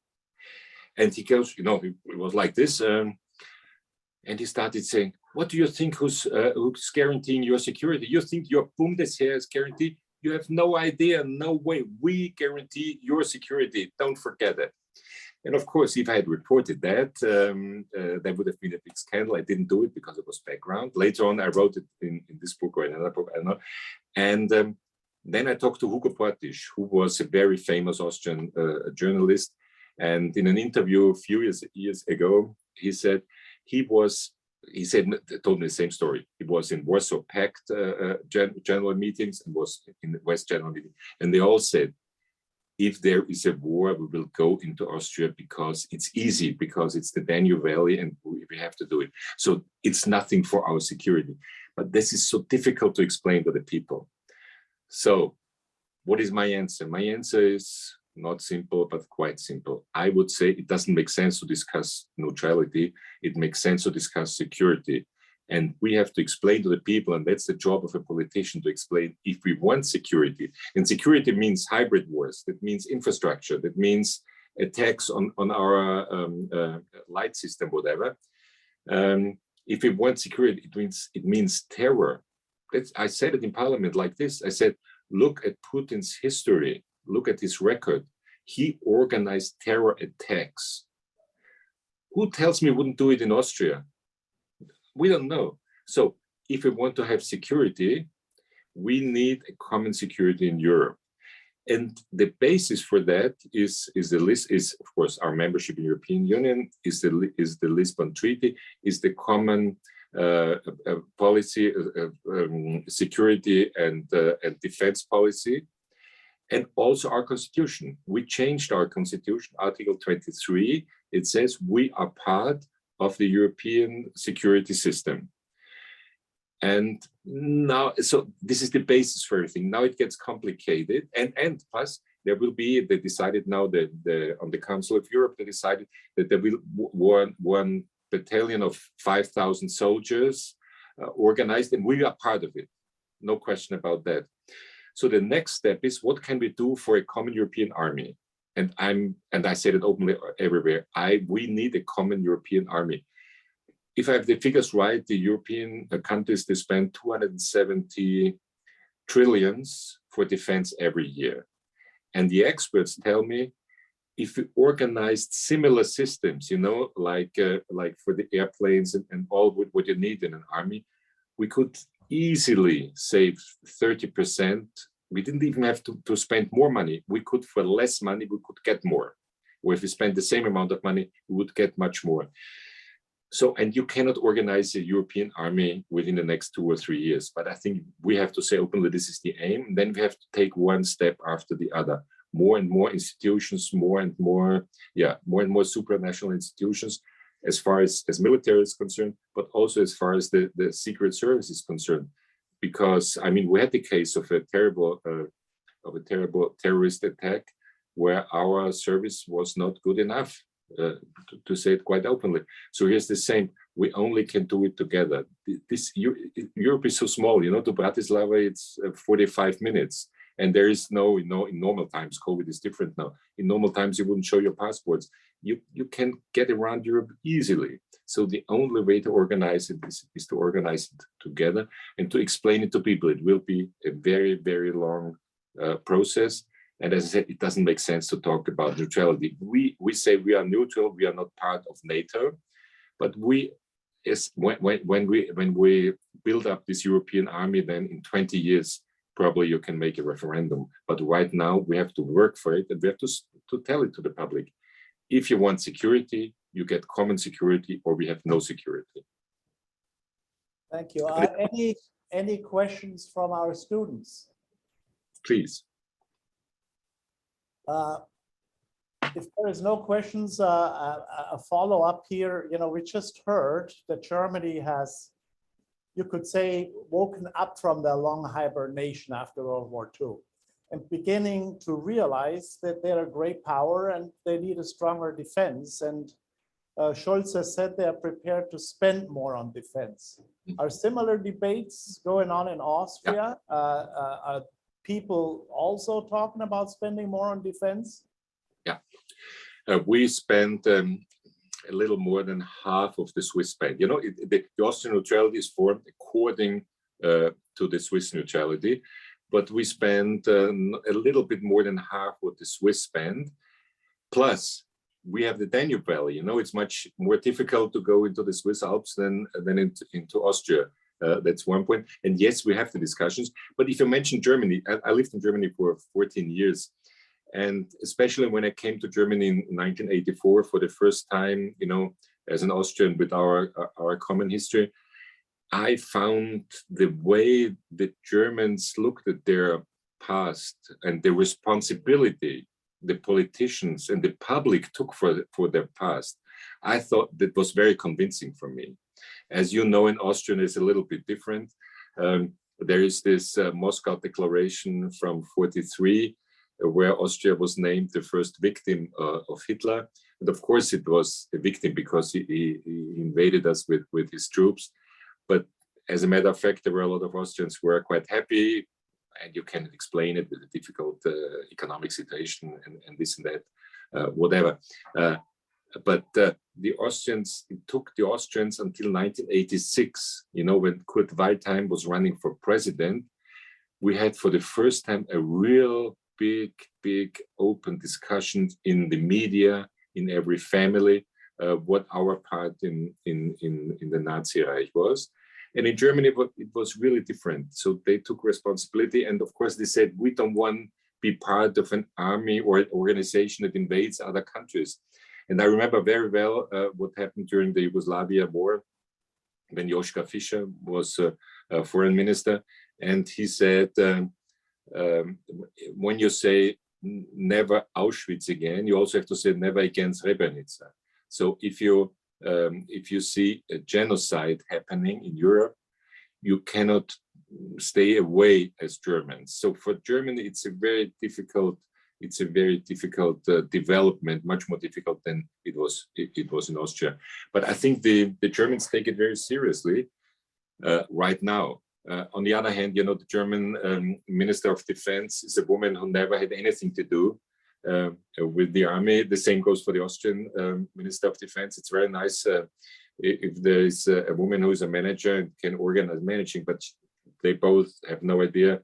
And he goes, it was like this, and he started saying, what do you think who's guaranteeing your security? You think your Bundesheer is guaranteed? You have no idea, no way. We guarantee your security. Don't forget it. And of course, if I had reported that, there would have been a big scandal. I didn't do it because it was background. Later on, I wrote it in this book or another book, I don't know. And then I talked to Hugo Portisch, who was a very famous Austrian journalist. And in an interview a few years ago, he said told me the same story. He was in Warsaw Pact general meetings and was in the West general meeting. And they all said, if there is a war, we will go into Austria because it's easy, because it's the Danube Valley and we have to do it. So it's nothing for our security. But this is so difficult to explain to the people. So what is my answer? My answer is not simple, but quite simple. I would say it doesn't make sense to discuss neutrality. It makes sense to discuss security. And we have to explain to the people, and that's the job of a politician, to explain if we want security. And security means hybrid wars. That means infrastructure. That means attacks on our light system, whatever. If we want security, it means terror. I said it in parliament like this. I said, look at Putin's history. Look at his record. He organized terror attacks. Who tells me wouldn't do it in Austria? We don't know. So if we want to have security, we need a common security in Europe. And the basis for that is of course our membership in the European Union, is the Lisbon Treaty, is the common policy, security and defense policy, and also our constitution. We changed our constitution, Article 23. It says we are part of the European security system. And now, so this is the basis for everything. Now it gets complicated. And plus, there will be, they decided now that on the Council of Europe, they decided that there will one battalion of 5,000 soldiers organized, and we are part of it. No question about that. So the next step is, what can we do for a common European army? And I said it openly everywhere. We need a common European army. If I have the figures right, the European countries, they spend 270 trillions for defense every year. And the experts tell me, if we organized similar systems, like for the airplanes and all what you need in an army, we could easily save 30%. We didn't even have to spend more money. We could, for less money, we could get more. Or if we spend the same amount of money, we would get much more. So, and you cannot organize a European army within the next 2 or 3 years. But I think we have to say openly, this is the aim. Then we have to take one step after the other. More and more institutions, more and more supranational institutions, as far as military is concerned, but also as far as the secret service is concerned. Because, I mean, we had the case of a terrible terrorist attack where our service was not good enough, to say it quite openly. So here's the same. We only can do it together. Europe is so small, to Bratislava, it's 45 minutes. And there is no, in normal times, COVID is different now. In normal times, you wouldn't show your passports. You can get around Europe easily. So the only way to organize it is to organize it together and to explain it to people. It will be a very, very long process. And as I said, it doesn't make sense to talk about neutrality. We say we are neutral, we are not part of NATO, but when we build up this European army, then in 20 years, probably you can make a referendum. But right now we have to work for it, and we have to tell it to the public. If you want security, you get common security, or we have no security. Thank you. Any questions from our students? Please. If there is no questions, a follow-up here. We just heard that Germany has, you could say, woken up from their long hibernation after World War II and beginning to realize that they're a great power and they need a stronger defense. And Scholz has said they are prepared to spend more on defense. Are similar debates going on in Austria? Are people also talking about spending more on defense? Yeah, we spent a little more than half of the Swiss spend. The Austrian neutrality is formed according to the Swiss neutrality, but we spend a little bit more than half what the Swiss spend. Plus, we have the Danube Valley. It's much more difficult to go into the Swiss Alps than into Austria. That's one point. And yes, we have the discussions. But if you mention Germany, I lived in Germany for 14 years. And especially when I came to Germany in 1984 for the first time, as an Austrian with our common history, I found the way the Germans looked at their past and the responsibility the politicians and the public took for their past, I thought that was very convincing for me. As you know, in Austrian is a little bit different. There is this Moscow Declaration from '43, where Austria was named the first victim of Hitler. And of course, it was a victim because he invaded us with his troops. But as a matter of fact, there were a lot of Austrians who were quite happy, and you can explain it with a difficult economic situation and this and that, whatever. But the Austrians, it took the Austrians until 1986, when Kurt Waldheim was running for president, we had for the first time a real big open discussion in the media, in every family, what our part in the Nazi Reich was. And in Germany, it was really different. So they took responsibility. And of course, they said, we don't want to be part of an army or an organization that invades other countries. And I remember very well what happened during the Yugoslavia war when Joschka Fischer was foreign minister. And he said, when you say never Auschwitz again, you also have to say never again Srebrenica. So if you see a genocide happening in Europe, you cannot stay away as Germans. So for Germany, it's a very difficult development, much more difficult than it was in Austria. But I think the Germans take it very seriously right now. On the other hand, the German Minister of Defense is a woman who never had anything to do with the army. The same goes for the Austrian Minister of Defense. It's very nice if there is a woman who is a manager and can organize managing, but they both have no idea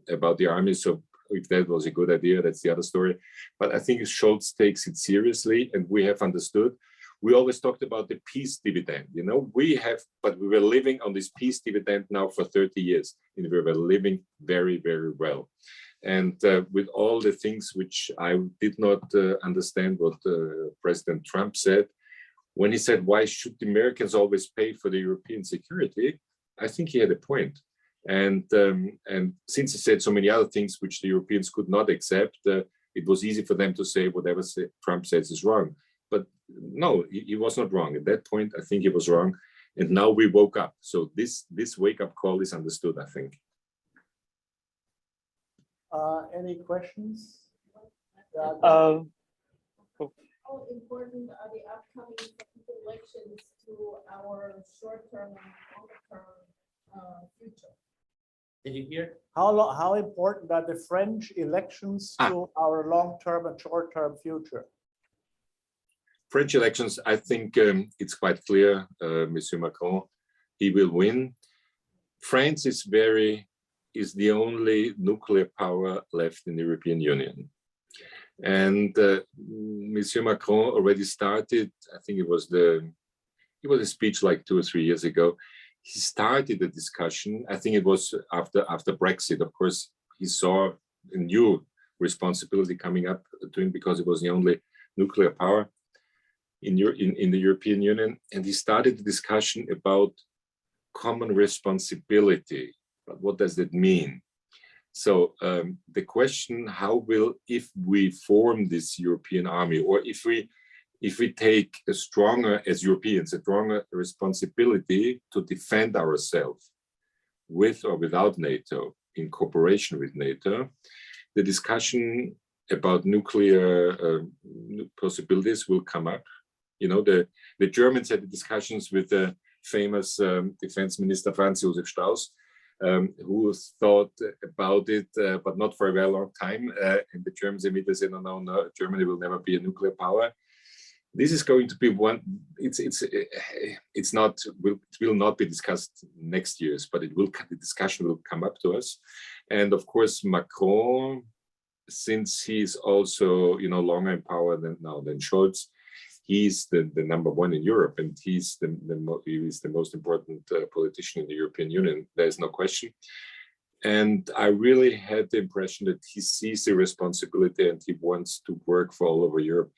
about the army. So if that was a good idea, that's the other story. But I think Scholz takes it seriously, and we have understood. We always talked about the peace dividend, but we were living on this peace dividend now for 30 years, and we were living very, very well. And with all the things which I did not understand what President Trump said, when he said, why should the Americans always pay for the European security? I think he had a point. And since he said so many other things which the Europeans could not accept, it was easy for them to say whatever Trump says is wrong. But no, he was not wrong. At that point, I think he was wrong. And now we woke up. So this wake-up call is understood, I think. Any questions? How important are the upcoming elections to our short-term and long-term future? Did you hear? How important are the French elections to our long-term and short-term future? French elections, I think it's quite clear, Monsieur Macron, he will win. France is the only nuclear power left in the European Union. And Monsieur Macron already started, I think it was a speech like 2 or 3 years ago. He started the discussion. I think it was after Brexit. Of course, he saw a new responsibility coming up to him because it was the only nuclear power in the European Union. And he started the discussion about common responsibility. But what does that mean? So the question, if we form this European army, or if we take as Europeans, a stronger responsibility to defend ourselves with or without NATO, in cooperation with NATO, the discussion about nuclear possibilities will come up. You know, the Germans had the discussions with the famous defense minister Franz Josef Strauß, who thought about it, but not for a very long time. And the Germans immediately said, no, Germany will never be a nuclear power. This is going to be one. It will not be discussed next year, but the discussion will come up to us. And of course, Macron, since he's also longer in power than Scholz, he's the number one in Europe, and he's the most important politician in the European Union. There's no question. And I really had the impression that he sees the responsibility and he wants to work for all over Europe.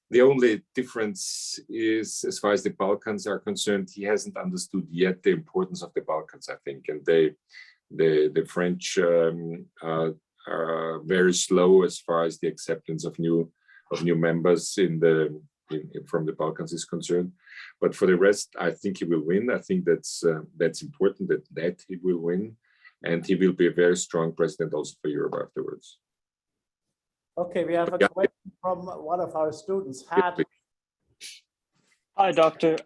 The only difference is, as far as the Balkans are concerned, he hasn't understood yet the importance of the Balkans, I think. And the French are very slow as far as the acceptance of new members from the Balkans is concerned. But for the rest, I think he will win. I think that's important that he will win, and he will be a very strong president also for Europe afterwards. Okay, we have a question from one of our students, Had. Hi, Doctor.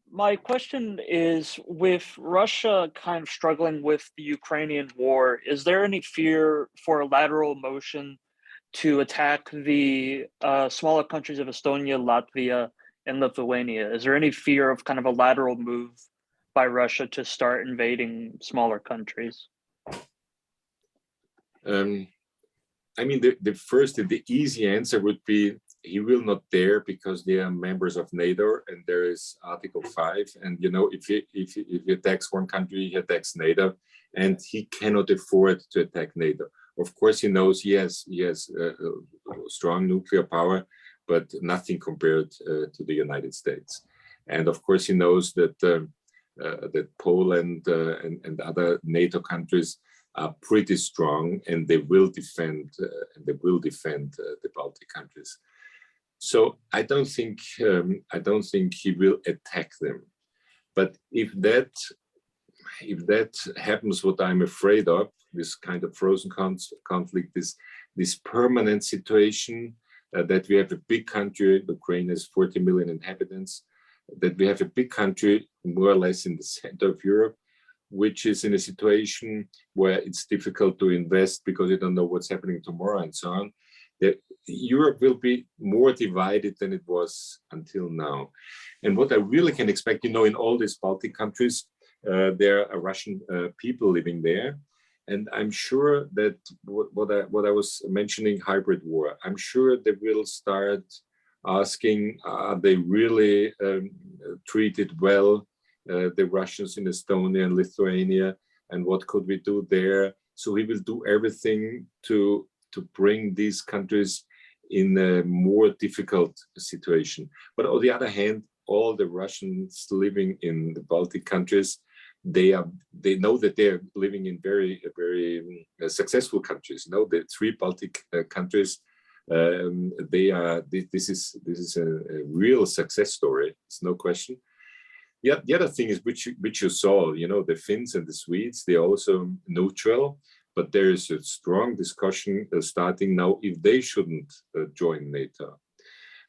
My question is, with Russia kind of struggling with the Ukrainian war, is there any fear for a lateral motion to attack the smaller countries of Estonia, Latvia, and Lithuania? Is there any fear of kind of a lateral move by Russia to start invading smaller countries? I mean, the easy answer would be he will not dare, because they are members of NATO, and there is Article 5. And if he attacks one country, he attacks NATO, and he cannot afford to attack NATO. Of course, he knows he has strong nuclear power, but nothing compared to the United States. And of course, he knows that Poland and other NATO countries are pretty strong, and they will defend the Baltic countries. So I don't think he will attack them. But if that happens, what I'm afraid of, this kind of frozen conflict, this permanent situation, that we have a big country, Ukraine has 40 million inhabitants, that we have a big country more or less in the center of Europe, which is in a situation where it's difficult to invest because you don't know what's happening tomorrow and so on. That Europe will be more divided than it was until now. And what I really can expect, in all these Baltic countries, there are Russian people living there. And I'm sure that what I was mentioning, hybrid war, I'm sure they will start asking, are they really treated well, the Russians in Estonia and Lithuania, and what could we do there? So he will do everything to bring these countries in a more difficult situation. But on the other hand, all the Russians living in the Baltic countries, they know that they are living in very successful countries. The 3 Baltic countries, this is a real success story. It's no question. Yeah, the other thing is which you saw, the Finns and the Swedes, they're also neutral, but there is a strong discussion starting now if they shouldn't join NATO.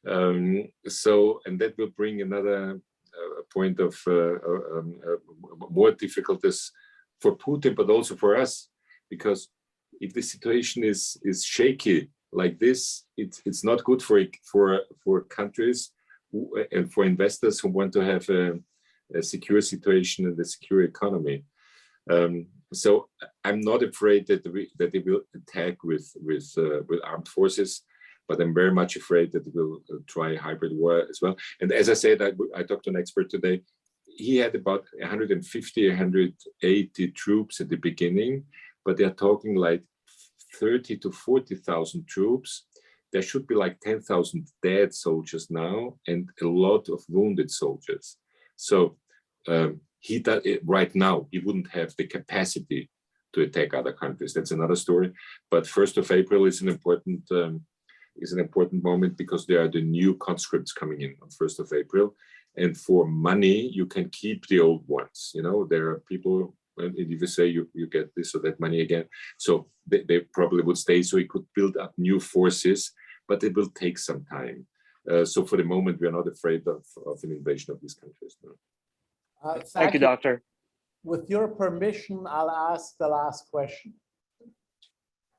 And that will bring another point of more difficulties for Putin, but also for us, because if the situation is shaky like this, it's not good for countries and for investors who want to have a secure situation and a secure economy. So I'm not afraid that they will attack with armed forces, but I'm very much afraid that they will try hybrid war as well. And as I said, I talked to an expert today. He had about 150, 180 troops at the beginning, but they're talking like 30 to 40,000 troops. There should be like 10,000 dead soldiers now and a lot of wounded soldiers. So he does it right now. He wouldn't have the capacity to attack other countries. That's another story. But 1st of April is an important moment because there are the new conscripts coming in on 1st of April. And for money, you can keep the old ones. You know, there are people, if you say you get this or that money again, so they probably would stay. So he could build up new forces, but it will take some time. So for the moment, we are not afraid of an invasion of these countries. No. Thank you, Doctor. With your permission, I'll ask the last question.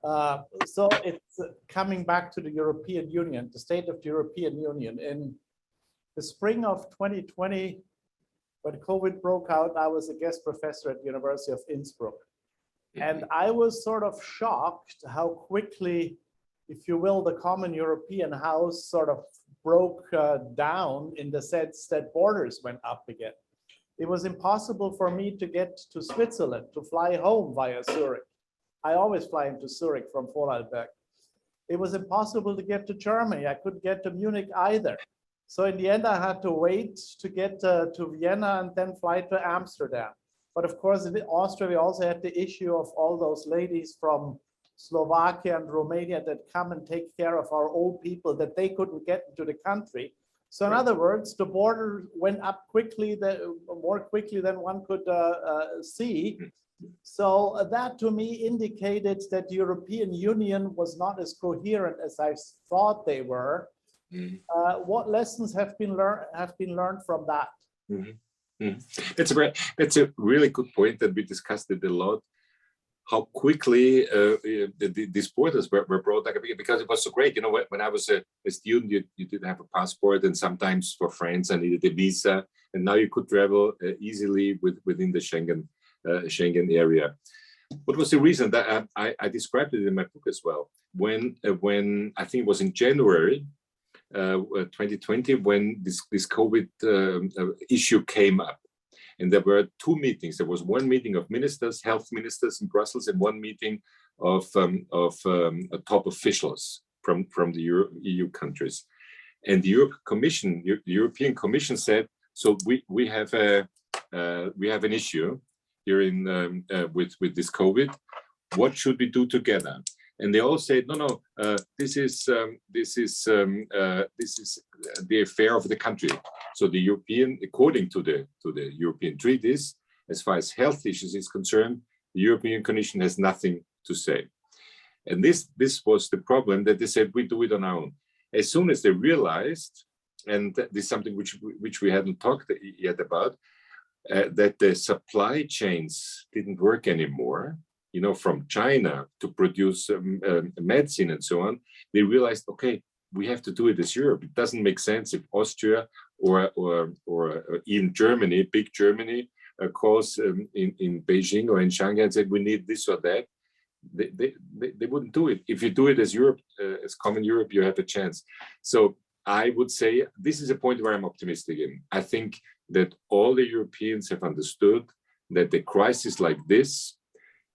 So it's coming back to the European Union, the state of the European Union. In the spring of 2020, when COVID broke out, I was a guest professor at the University of Innsbruck. And I was sort of shocked how quickly, if you will, the common European house sort of broke down in the sense that borders went up again. It was impossible for me to get to Switzerland, to fly home via Zurich. I always fly into Zurich from Vorarlberg. It was impossible to get to Germany. I couldn't get to Munich either. So in the end, I had to wait to get to Vienna and then fly to Amsterdam. But of course, in Austria, we also had the issue of all those ladies from Slovakia and Romania that come and take care of our old people that they couldn't get into the country. So in other words, the border went up quickly, more quickly than one could see. So that to me indicated that the European Union was not as coherent as I thought they were. What lessons have been learned from that? That's a really good point that we discussed it a lot. How quickly these borders were brought back, because it was so great. You know, when I was a student, you didn't have a passport, and sometimes for France I needed a visa, and now you could travel easily within the Schengen area. What was the reason? That I described it in my book as well. When I think it was in January 2020, when this COVID issue came up. And there were two meetings. There was one meeting of ministers, health ministers in Brussels, and one meeting of top officials from the EU countries. And the European Commission said, so we have an issue here with this COVID. What should we do together? And they all said, no, this is the affair of the country. So the European, according to the European treaties, as far as health issues is concerned, the European Commission has nothing to say. And this was the problem, that they said we do it on our own. As soon as they realized, and this is something which we hadn't talked yet about, that the supply chains didn't work anymore. You know, from China to produce medicine and so on, they realized, okay, we have to do it as Europe. It doesn't make sense if Austria or even Germany, big Germany, calls in Beijing or in Shanghai and said we need this or that. They wouldn't do it. If you do it as Europe, as common Europe, you have a chance. So I would say this is a point where I'm optimistic in. I think that all the Europeans have understood that the crisis like this,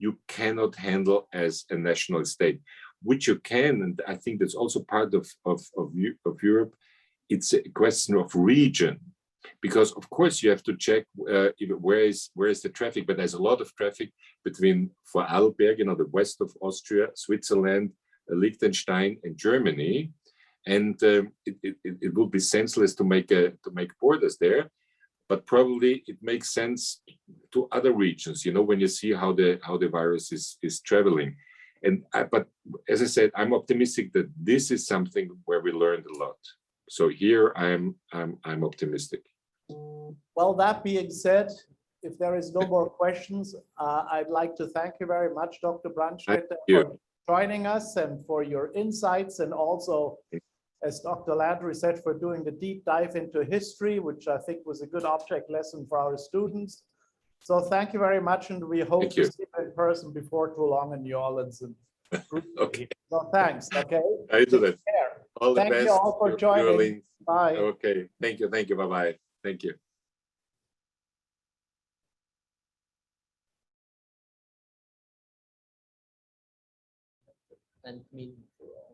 you cannot handle as a national state, which you can, and I think that's also part of Europe. It's a question of region, because of course you have to check where is the traffic, but there's a lot of traffic between Vorarlberg, you know, the west of Austria, Switzerland, Liechtenstein, and Germany, and it would be senseless to make borders there. But probably it makes sense to other regions, you know, when you see how the virus is traveling. But as I said, I'm optimistic that this is something where we learned a lot. So here I'm optimistic. Well, that being said, if there is no more questions, I'd like to thank you very much, Dr. Brandstätter, you. for joining us and for your insights, and also, as Dr. Landry said, for doing the deep dive into history, which I think was a good object lesson for our students. So thank you very much, and we hope Thank to you. see you in person before too long in New Orleans. And Okay. so thanks. Okay. I do that. Take care. All the Thank best. you all for New joining. Orleans. Bye. Okay. Thank you. Thank you. Bye-bye. Thank you. And meaningful.